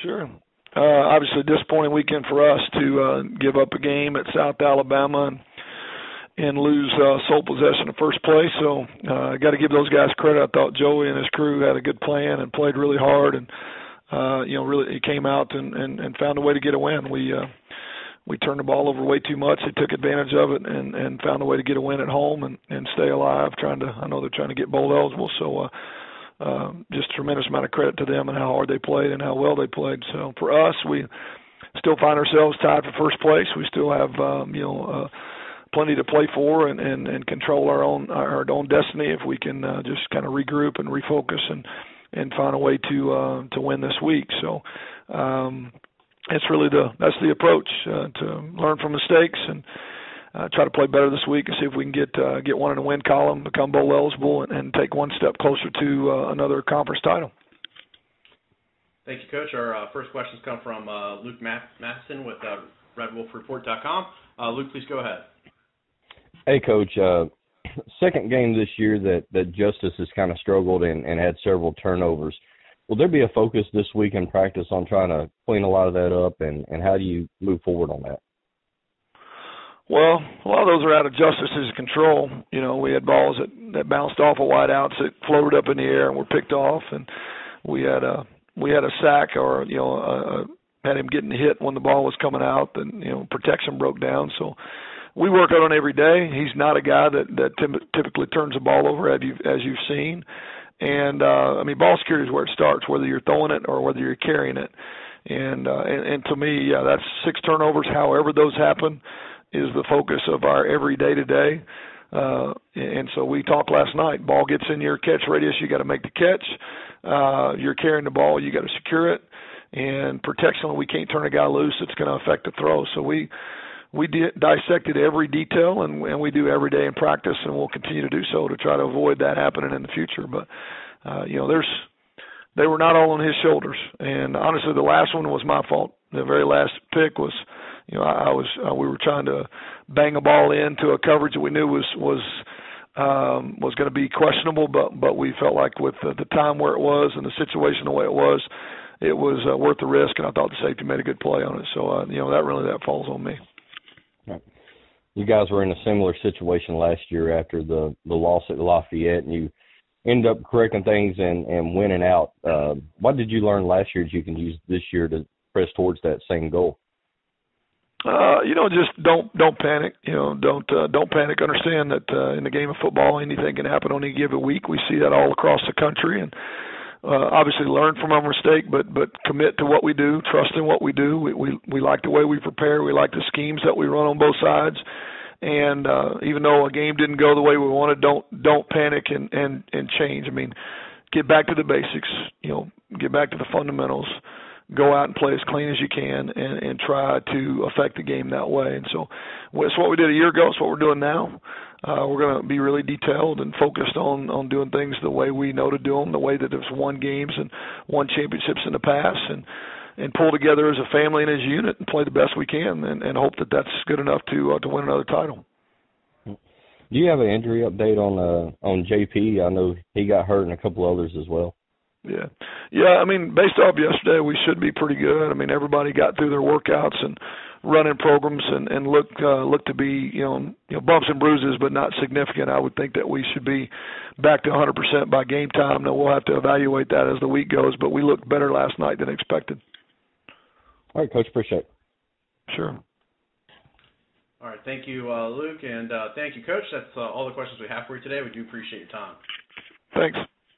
Sure. Obviously, a disappointing weekend for us to give up a game at South Alabama and lose sole possession in first place. So I got to give those guys credit. I thought Joey and his crew had a good plan and played really hard, and really he came out and found a way to get a win. We turned the ball over way too much. They took advantage of it and found a way to get a win at home and stay alive. I know they're trying to get bowl eligible, so just a tremendous amount of credit to them and how hard they played and how well they played. So for us, we still find ourselves tied for first place. We still have plenty to play for and control our own destiny if we can just kind of regroup and refocus and find a way to win this week. So it's really that's the approach, to learn from mistakes and try to play better this week and see if we can get one in the win column, become bowl eligible, and take one step closer to another conference title. Thank you, Coach. Our first questions come from Luke Matheson with RedWolfReport.com. Luke, please go ahead. Hey, Coach. Second game this year that Justice has kind of struggled and had several turnovers. Will there be a focus this week in practice on trying to clean a lot of that up, and how do you move forward on that? Well, a lot of those are out of Justice's control. We had balls that bounced off of wideouts that floated up in the air and were picked off, and we had a sack or had him getting hit when the ball was coming out, and protection broke down. So we work out on every day. He's not a guy that typically turns the ball over, as you've seen. And ball security is where it starts, whether you're throwing it or whether you're carrying it. And to me, that's 6 turnovers. However those happen is the focus of our every day-to-day. And so we talked last night, ball gets in your catch radius, you got to make the catch. You're carrying the ball, you got to secure it. And protection, we can't turn a guy loose. It's going to affect the throw. So we dissected every detail, and we do every day in practice, and we'll continue to do so to try to avoid that happening in the future. But, they were not all on his shoulders. And honestly, the last one was my fault. The very last pick was, we were trying to bang a ball into a coverage that we knew was going to be questionable, but we felt like with the time where it was and the situation the way it was worth the risk, and I thought the safety made a good play on it. So, that falls on me. You guys were in a similar situation last year after the loss at Lafayette, and you ended up correcting things and winning out. What did you learn last year that you can use this year to press towards that same goal? Just don't panic. Don't panic. Understand that in the game of football, anything can happen on any given week. We see that all across the country, and obviously learn from our mistake, but commit to what we do, trust in what we do. We like the way we prepare. We like the schemes that we run on both sides. And even though a game didn't go the way we wanted, don't panic and change. Get back to the basics. Get back to the fundamentals. Go out and play as clean as you can and try to affect the game that way. And so it's what we did a year ago. It's what we're doing now. We're going to be really detailed and focused on doing things the way we know to do them, the way that it's won games and won championships in the past, and pull together as a family and as a unit and play the best we can and hope that that's good enough to win another title. Do you have an injury update on JP? I know he got hurt and a couple others as well. Yeah. Based off yesterday, we should be pretty good. Everybody got through their workouts and running programs and look to be bumps and bruises, but not significant. I would think that we should be back to 100% by game time. Now we'll have to evaluate that as the week goes, but we looked better last night than expected. All right, Coach, appreciate it. Sure. All right, thank you, Luke, and thank you, Coach. That's all the questions we have for you today. We do appreciate your time. Thanks.